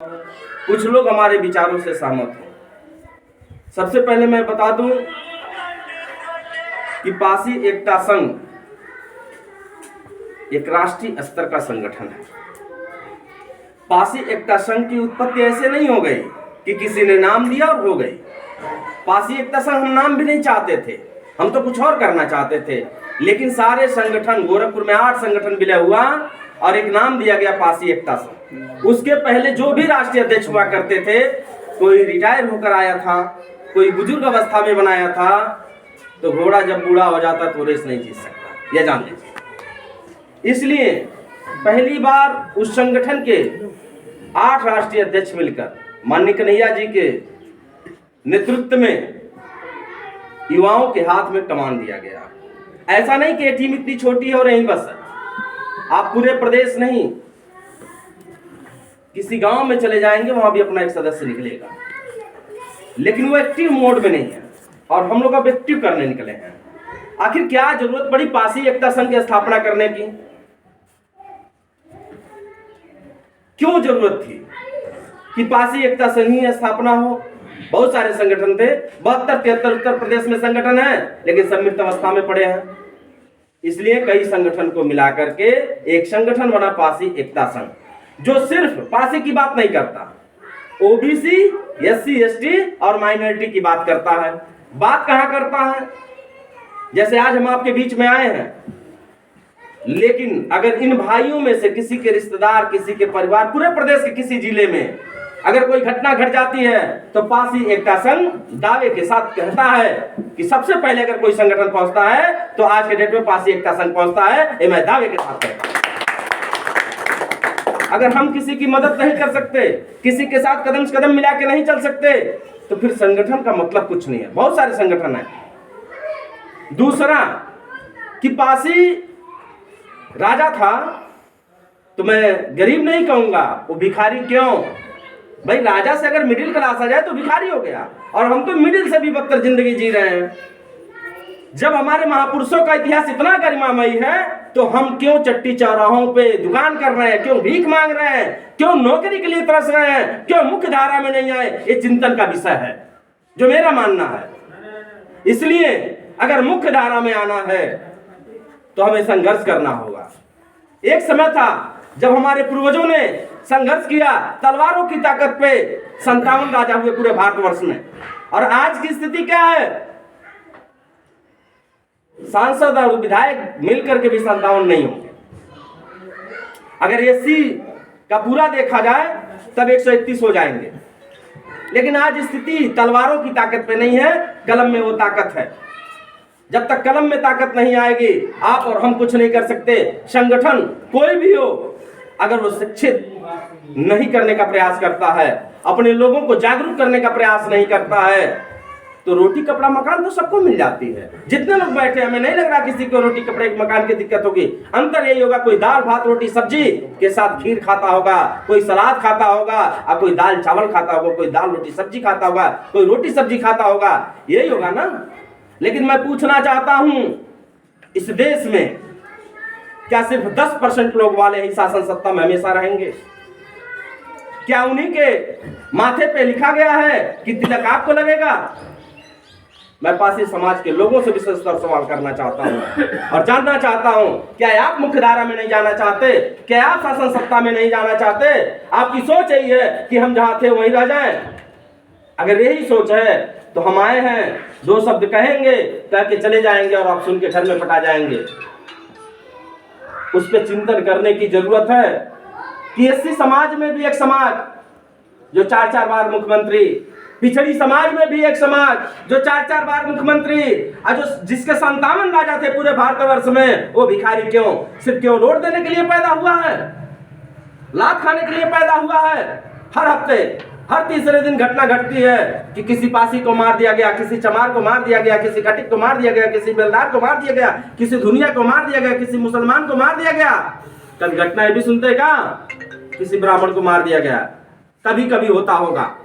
कुछ लोग हमारे विचारों से सहमत हैं। सबसे पहले मैं बता दूं कि पासी एकता संघ एक राष्ट्रीय स्तर का संगठन है। पासी एकता संघ की उत्पत्ति ऐसे नहीं हो गई कि किसी ने नाम दिया और हो गई। पासी एकता संघ हम नाम भी नहीं चाहते थे, हम तो कुछ और करना चाहते थे, लेकिन सारे संगठन, गोरखपुर में 8 संगठन विलय हुआ और एक नाम दिया गया पासी एकता संघ। उसके पहले जो भी राष्ट्रीय अध्यक्ष हुआ करते थे, कोई रिटायर होकर आया था, कोई बुजुर्ग अवस्था में बनाया था, तो घोड़ा जब बूढ़ा हो जाता तो रेस नहीं जीत सकता, यह जान लीजिए। इसलिए पहली बार उस संगठन के 8 राष्ट्रीय अध्यक्ष मिलकर माननीय कन्हैया जी के नेतृत्व में युवाओं के हाथ में कमान दिया गया। ऐसा नहीं कि टीम इतनी छोटी है और यहीं बस है। आप पूरे प्रदेश नहीं, किसी गांव में चले जाएंगे, वहां भी अपना एक सदस्य निकलेगा, लेकिन वो एक्टिव मोड में नहीं है और हम लोग अब एक्टिव करने निकले हैं। आखिर क्या जरूरत पड़ी पासी एकता संघ की स्थापना करने की? क्यों जरूरत थी कि पासी एकता संघ की स्थापना हो? बहुत सारे संगठन थे, 72-73 उत्तर प्रदेश में संगठन है, लेकिन सब मृत अवस्था में पड़े हैं। इसलिए कई संगठन को मिलाकर के एक संगठन बना पासी एकता संघ, जो सिर्फ पासी की बात नहीं करता, ओबीसी, एससी, एसटी और माइनॉरिटी की बात करता है। बात कहां करता है? जैसे आज हम आपके बीच में आए हैं, लेकिन अगर इन भाइयों में से किसी के रिश्तेदार, किसी के परिवार, पूरे प्रदेश के किसी जिले में अगर कोई घटना घट जाती है, तो पासी एकता संघ दावे के साथ कहता है कि सबसे पहले अगर कोई संगठन पहुंचता है तो आज के डेट में पासी एकता संघ पहुंचता है। ये मैं दावे के साथ कहता हूं। अगर हम किसी की मदद नहीं कर सकते, किसी के साथ कदम से कदम मिला के नहीं चल सकते, तो फिर संगठन का मतलब कुछ नहीं है। बहुत सारे संगठन हैं। दूसरा कि पासी राजा था, तो मैं गरीब नहीं कहूंगा, वो भिखारी क्यों? भाई राजा से अगर मिडिल क्लास आ जाए तो भिखारी हो गया, और हम तो मिडिल से भी बदतर जिंदगी जी रहे हैं। जब हमारे महापुरुषों का इतिहास इतना गरिमामयी है, तो हम क्यों चट्टी चौराहों पे दुकान कर रहे हैं? क्यों भीख मांग रहे हैं? क्यों नौकरी के लिए तरस रहे हैं? क्यों मुख्य धारा में नहीं आए? ये चिंतन का विषय है, जो मेरा मानना है। इसलिए अगर मुख्य धारा में आना है तो हमें संघर्ष करना होगा। एक समय था जब हमारे पूर्वजों ने संघर्ष किया, तलवारों की ताकत पे 57 राजा हुए पूरे भारतवर्ष में, और आज की स्थिति क्या है? सांसद और विधायक मिलकर के भी 57 नहीं होंगे। अगर एससी का पूरा देखा जाए तब 131 हो जाएंगे, लेकिन आज स्थिति तलवारों की ताकत पे नहीं है, कलम में वो ताकत है। जब तक कलम में ताकत नहीं आएगी, आप और हम कुछ नहीं कर सकते। संगठन कोई भी हो, अगर वो शिक्षित नहीं करने का प्रयास करता है, अपने लोगों को जागरूक करने का प्रयास नहीं करता है, तो रोटी कपड़ा मकान तो सबको मिल जाती है। जितने लोग बैठे, हमें नहीं लग रहा किसी को रोटी कपड़े मकान की दिक्कत होगी। अंतर यही होगा, कोई दाल भात रोटी सब्जी के साथ खीर खाता होगा, कोई सलाद खाता होगा, और कोई दाल चावल खाता होगा, कोई दाल रोटी सब्जी खाता होगा, कोई रोटी सब्जी खाता होगा, यही होगा ना। लेकिन मैं पूछना चाहता हूं, इस देश में क्या सिर्फ 10% लोग वाले ही शासन सत्ता में हमेशा रहेंगे? क्या उन्हीं के माथे पे लिखा गया है कि तिलक आपको लगेगा? मैं पासी समाज के लोगों से विशेषकर सवाल करना चाहता हूं और जानना चाहता हूं, क्या आप मुख्य धारा में नहीं जाना चाहते? क्या आप शासन सत्ता में नहीं जाना चाहते? आपकी सोच यही है कि हम जहां थे वहीं रह जाएं? अगर यही सोच है तो हम आए हैं, 2 शब्द कहेंगे, कह के चले जाएंगे और आप सुन के घर में पटा जाएंगे। उस पर चिंतन करने की जरूरत है कि एससी समाज में भी एक समाज जो 4-4 बार मुख्यमंत्री, पिछड़ी समाज में भी एक समाज जो 4-4 बार मुख्यमंत्री, और जो जिसके 57 राजा थे पूरे भारतवर्ष में, वो भिखारी क्यों? सिर्फ क्यों वोट देने के लिए पैदा हुआ है? लात खाने के लिए पैदा हुआ है? हर हफ्ते, हर तीसरे दिन घटना घटती है कि किसी पासी को मार दिया गया, किसी चमार को मार दिया गया, किसी कटिक को मार दिया गया, किसी बेलदार को मार दिया गया, किसी धुनिया को मार दिया गया, किसी मुसलमान को मार दिया गया। कभी घटनाएं भी सुनते का किसी ब्राह्मण को मार दिया गया, कभी कभी होता होगा।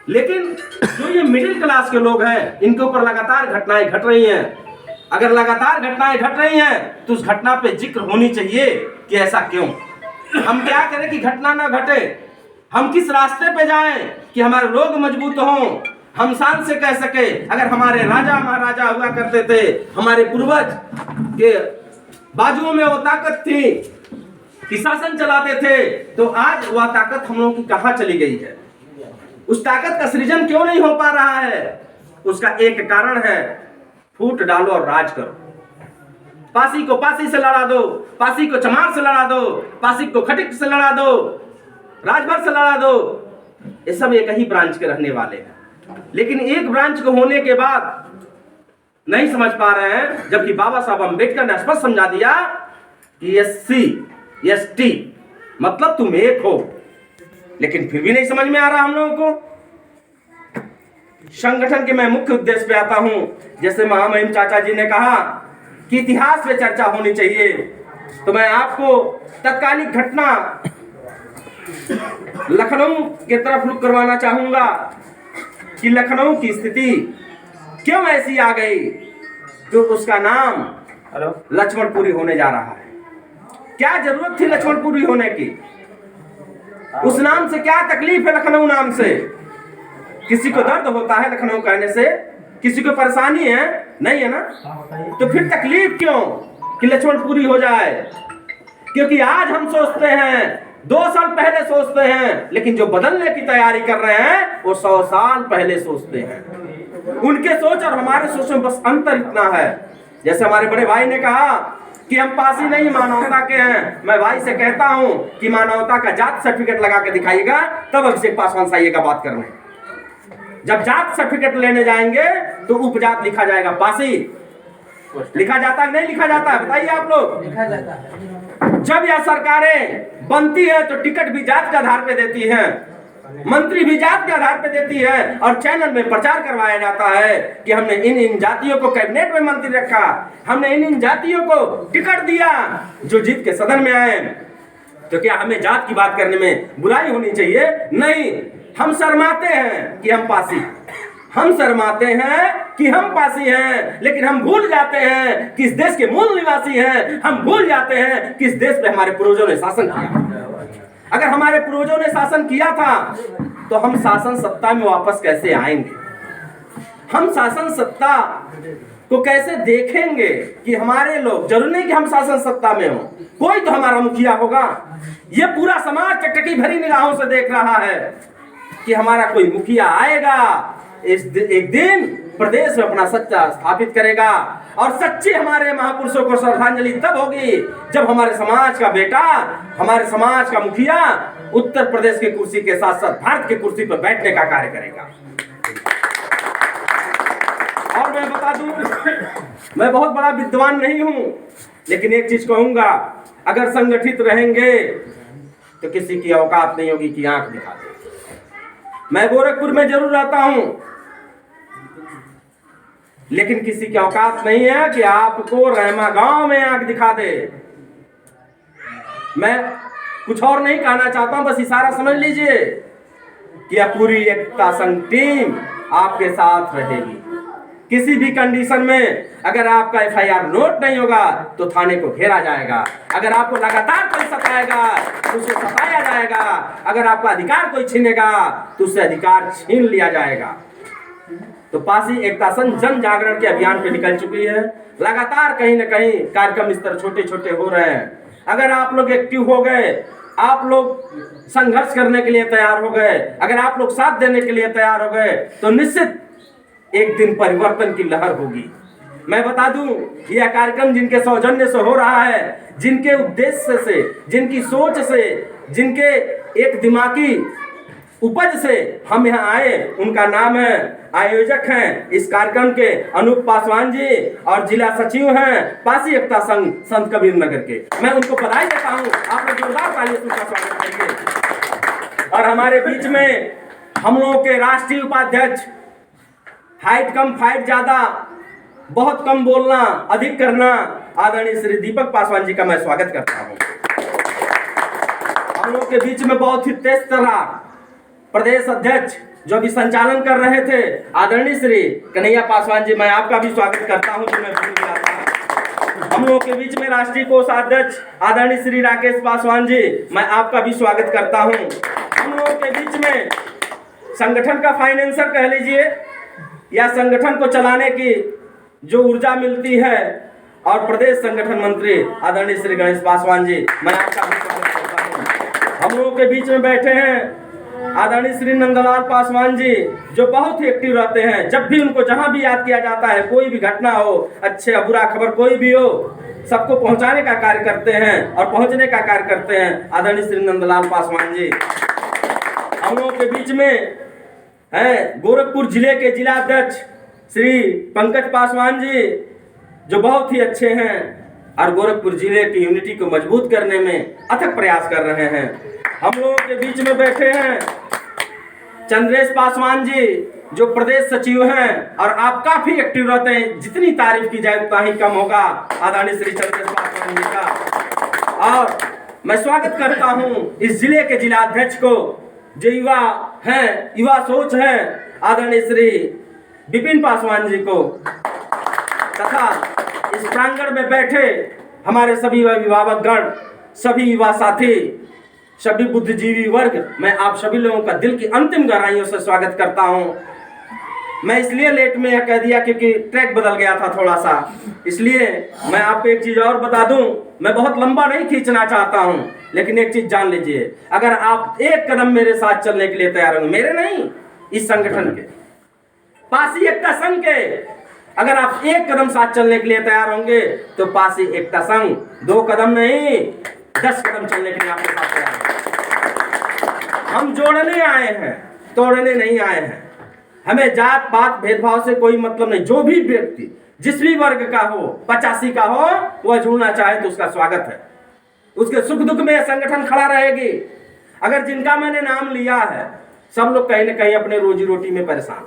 लेकिन जो ये मिडिल क्लास के लोग हैं, इनके ऊपर लगातार घटनाएं घट रही हैं। अगर लगातार घटनाएं घट रही हैं तो उस घटना पे जिक्र होनी चाहिए कि ऐसा क्यों। हम क्या करें कि घटना ना घटे। हम किस रास्ते पे जाएं कि हमारे लोग मजबूत हों, हम शान से कह सके अगर हमारे राजा महाराजा हुआ करते थे, हमारे पूर्वज के बाजुओं में वो ताकत थी कि शासन चलाते थे, तो आज वह ताकत हम लोगों की कहां चली गई है? उस ताकत का सृजन क्यों नहीं हो पा रहा है? उसका एक कारण है, फूट डालो और राज करो। पासी को पासी से लड़ा दो, पासी को चमार से लड़ा दो, पासी को खटिक से लड़ा दो, राजभर से लड़ा दो। ये सब एक ही ब्रांच के रहने वाले हैं, लेकिन एक ब्रांच को होने के बाद नहीं समझ पा रहे हैं, जबकि बाबा साहब अम्बेडकर ने स्पष्ट समझा दिया कि एससी एसटी मतलब तुम एक हो, लेकिन फिर भी नहीं समझ में आ रहा हम लोगों को। संगठन के मैं मुख्य उद्देश्य पे आता हूं। जैसे महामहिम चाचा जी ने कहा कि इतिहास पे चर्चा होनी चाहिए, तो मैं आपको तत्कालिक घटना लखनऊ के तरफ रुख करवाना चाहूंगा कि लखनऊ की स्थिति क्यों ऐसी आ गई जो उसका नाम लक्ष्मणपुरी होने जा रहा है। क्या जरूरत थी लक्ष्मणपुरी होने की? उस नाम से क्या तकलीफ है? लखनऊ नाम से किसी को दर्द होता है लखनऊ कहने से? किसी को परेशानी है? नहीं है ना? तो फिर तकलीफ क्यों कि लक्ष्मणपुरी हो जाए? क्योंकि आज हम सोचते हैं, 2 साल पहले सोचते हैं, लेकिन जो बदलने की तैयारी कर रहे हैं वो 100 साल पहले सोचते हैं। उनके सोच और हमारे सोच में बस अंतर इतना है। जैसे हमारे बड़े भाई ने कहा कि हम पासी नहीं मानवता के हैं, मैं भाई से कहता हूं कि मानवता का जात सर्टिफिकेट लगा के दिखाइएगा, तब अभिषेक पासवान से आइएगा बात करने। जब जात सर्टिफिकेट लेने जाएंगे तो उपजात लिखा जाएगा, पासी लिखा जाता है नहीं लिखा जाता है? बताइए आप लोग। लिखा जाता है। जब यह सरकारें बनती है तो टिकट भी जात के आधार पे देती हैं, मंत्री भी जात के आधार पे देती है, और चैनल में प्रचार करवाया जाता है कि हमने इन जातियों को कैबिनेट में मंत्री रखा, हमने इन जातियों को टिकट दिया जो जीत के सदन में आए। तो क्या हमें जात की बात करने में बुराई होनी चाहिए? नहीं। हम शर्माते हैं कि हम पासी, हम शर्माते हैं कि हम पासी हैं, लेकिन हम भूल जाते हैं कि इस देश के मूल निवासी हैं। हम भूल जाते हैं कि इस देश पे हमारे पूर्वजों ने शासन किया। अगर हमारे पूर्वजों ने शासन किया था तो हम शासन सत्ता में वापस कैसे आएंगे? हम शासन सत्ता को कैसे देखेंगे कि हमारे लोग, जरूरी नहीं कि हम शासन सत्ता में हो, कोई तो हमारा मुखिया होगा। ये पूरा समाज टकटकी भरी निगाहों से देख रहा है कि हमारा कोई मुखिया आएगा, एक दिन प्रदेश में अपना सच्चा स्थापित करेगा। और सच्ची हमारे महापुरुषों को श्रद्धांजलि तब होगी जब हमारे समाज का बेटा, हमारे समाज का मुखिया उत्तर प्रदेश की कुर्सी के साथ साथ भारत की कुर्सी पर बैठने का कार्य करेगा। और मैं बता दूं, मैं बहुत बड़ा विद्वान नहीं हूं, लेकिन एक चीज कहूंगा, अगर संगठित रहेंगे तो किसी की औकात नहीं होगी कि आंख दिखा दे। मैं गोरखपुर में जरूर रहता हूं, लेकिन किसी की औकात नहीं है कि आपको रहमा गांव में आंख दिखा दे। मैं कुछ और नहीं कहना चाहता हूं, बस इशारा समझ लीजिए कि यह पूरी एकता संघ टीम आपके साथ रहेगी। किसी भी कंडीशन में अगर आपका FIR नोट नहीं होगा तो थाने को घेरा जाएगा। अगर आपको लगातार कोई सताएगा तो उसे सताया जाएगा। अगर आपका अधिकार कोई छीनेगा तो उससे अधिकार छीन लिया जाएगा। तो पासी एकता संघ जन जागरण के अभियान पे निकल चुकी है। लगातार कहीं न कहीं कार्यक्रम इस तरह छोटे छोटे हो रहे हैं। अगर आप लोग एक्टिव हो गए, आप लोग संघर्ष करने के लिए तैयार हो गए, अगर आप लोग साथ देने के लिए तैयार हो गए, तो निश्चित एक दिन परिवर्तन की लहर होगी। मैं बता दूं, यह कार्यक्रम जिनके सौजन्य से हो रहा है, जिनके उद्देश्य से, जिनकी सोच से, जिनके एक दिमागी उपज से हम यहाँ आए, उनका नाम है, आयोजक हैं इस कार्यक्रम के अनूप पासवान जी, और जिला सचिव हैं पासी एकता संघ संत कबीर नगर के। मैं उनको बधाई देता हूँ। आप लोग जोरदार तालियों से उनका स्वागत करिए। और हमारे बीच में हम लोगों के राष्ट्रीय उपाध्यक्ष, हाइट कम फाइट ज्यादा, बहुत कम बोलना अधिक करना, आदरणीय श्री दीपक पासवान जी का मैं स्वागत करता हूं। हम लोग के बीच में बहुत ही तेज तर्रार प्रदेश अध्यक्ष जो भी संचालन कर रहे थे, आदरणीय श्री कन्हैया पासवान जी, मैं आपका भी स्वागत करता हूं। जो मैं भूल गया था। हम लोग के बीच में राष्ट्रीय कोषाध्यक्ष आदरणीय श्री राकेश पासवान जी, मैं आपका भी स्वागत करता हूं। हम लोगों के बीच में संगठन का फाइनेंसर कह लीजिए या संगठन को चलाने की जो ऊर्जा मिलती है, और प्रदेश संगठन मंत्री आदरणीय श्री गणेश पासवान जी, मैं आपका भी स्वागत करता हूं। हम लोगों के बीच में बैठे हैं आदरणीय श्री नंदलाल पासवान जी, जो बहुत ही एक्टिव रहते हैं। जब भी उनको जहां भी याद किया जाता है, कोई भी घटना हो, अच्छे या बुरा खबर कोई भी हो, सबको पहुंचाने का कार्य करते हैं और पहुंचने का कार्य करते हैं आदरणीय श्री नंदलाल पासवान जी। हम लोगों के बीच में है गोरखपुर जिले के जिला अध्यक्ष श्री पंकज पासवान जी, जो बहुत ही अच्छे हैं और गोरखपुर जिले की यूनिटी को मजबूत करने में अथक प्रयास कर रहे हैं। हम लोगों के बीच में बैठे हैं चंद्रेश पासवान जी, जो प्रदेश सचिव हैं और आप काफी एक्टिव रहते हैं। जितनी तारीफ की जाए उतना ही कम होगा आदरणीय श्री चंद्रेश पासवान जी का। और मैं स्वागत करता हूं इस जिले के जिला अध्यक्ष को, जो युवा हैं, युवा सोच है, आदरणीय श्री विपिन पासवान जी को, तथा इस प्रांगण में बैठे हमारे सभी अभिभावकगण, सभी युवा साथी, सभी बुद्धिजीवी वर्ग, मैं आप सभी लोगों का दिल की अंतिम गहराइयों से स्वागत करता हूं। मैं इसलिए लेट में यह कह दिया क्योंकि ट्रैक बदल गया था थोड़ा सा, इसलिए मैं आपको एक चीज और बता दूं। मैं बहुत लंबा नहीं खींचना चाहता हूं, लेकिन एक चीज जान लीजिए, अगर आप एक कदम मेरे साथ चलने के लिए तैयार होंगे, मेरे नहीं, इस संगठन के, पासी एकता संघ के, अगर आप एक कदम साथ चलने के लिए तैयार होंगे तो पासी एकता संघ 2 कदम नहीं 10 कदम चलने के लिए आपके साथ तैयार है। हम जोड़ने आए हैं, तोड़ने नहीं आए हैं। हमें जात पात भेदभाव से कोई मतलब नहीं। जो भी व्यक्ति जिस भी वर्ग का हो, 85 का हो, वह जुड़ना चाहे तो उसका स्वागत है। उसके सुख दुख में संगठन खड़ा रहेगी। अगर जिनका मैंने नाम लिया है, सब लोग कहीं न कहीं अपने रोजी रोटी में परेशान,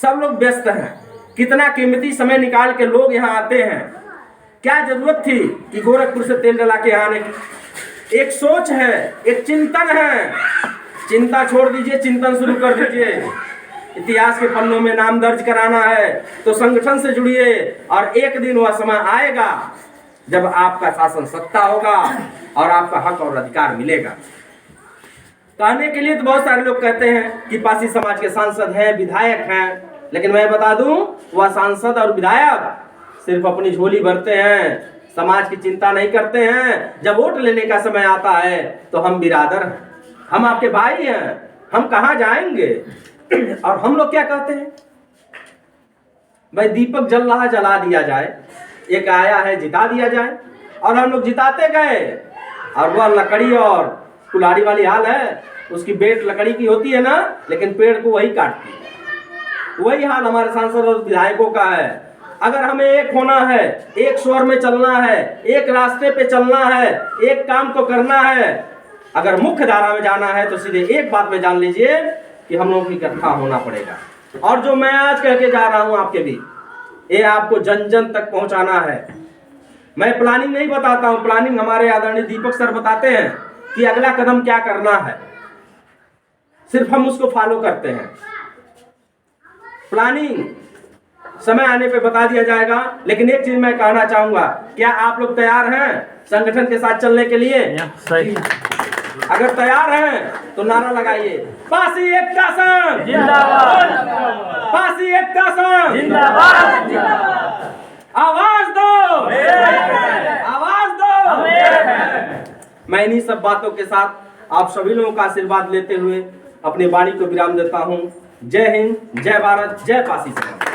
सब लोग व्यस्त हैं। कितना कीमती समय निकाल के लोग यहाँ आते हैं। क्या जरूरत थी कि गोरखपुर से तेल डला के आने की? एक सोच है, एक चिंतन है। चिंता छोड़ दीजिए, चिंतन शुरू कर दीजिए। इतिहास के पन्नों में नाम दर्ज कराना है तो संगठन से जुड़िए, और एक दिन वह समय आएगा जब आपका शासन सत्ता होगा और आपका हक और अधिकार मिलेगा। कहने के लिए तो बहुत सारे लोग कहते हैं कि पासी समाज के सांसद हैं, विधायक हैं, लेकिन मैं बता दूं, वह सांसद और विधायक सिर्फ अपनी झोली भरते हैं, समाज की चिंता नहीं करते हैं। जब वोट लेने का समय आता है तो हम बिरादर हैं, हम आपके भाई हैं, हम कहां जाएंगे? और हम लोग क्या कहते हैं, भाई दीपक जल रहा जला दिया जाए, एक आया है जिता दिया जाए। और हम लोग जिताते गए, और वह लकड़ी और कुल्हाड़ी वाली हाल है, उसकी बेट लकड़ी की होती है ना, लेकिन पेड़ को वही काटती है। वही हाल हमारे सांसद और विधायकों का है। अगर हमें एक होना है, एक स्वर में चलना है, एक रास्ते पे चलना है, एक काम को करना है, अगर मुख्य धारा में जाना है, तो सीधे एक बात में जान लीजिए कि हम लोगों को इकट्ठा होना पड़ेगा। और जो मैं आज कह के जा रहा हूं आपके भी, ये आपको जन जन तक पहुंचाना है। मैं प्लानिंग नहीं बताता हूं, प्लानिंग हमारे आदरणीय दीपक सर बताते हैं कि अगला कदम क्या करना है, सिर्फ हम उसको फॉलो करते हैं। प्लानिंग समय आने पे बता दिया जाएगा। लेकिन एक चीज मैं कहना चाहूंगा, क्या आप लोग तैयार हैं संगठन के साथ चलने के लिए? सही। अगर तैयार हैं तो नारा लगाइए, पासी एकता संघ जिंदाबाद, पासी एकता संघ जिंदाबाद, आवाज दो, आवाज दो। मैं इन्हीं सब बातों के साथ आप सभी लोगों का आशीर्वाद लेते हुए अपनी वाणी को विराम देता हूं। जय हिंद, जय भारत, जय पासी समाज।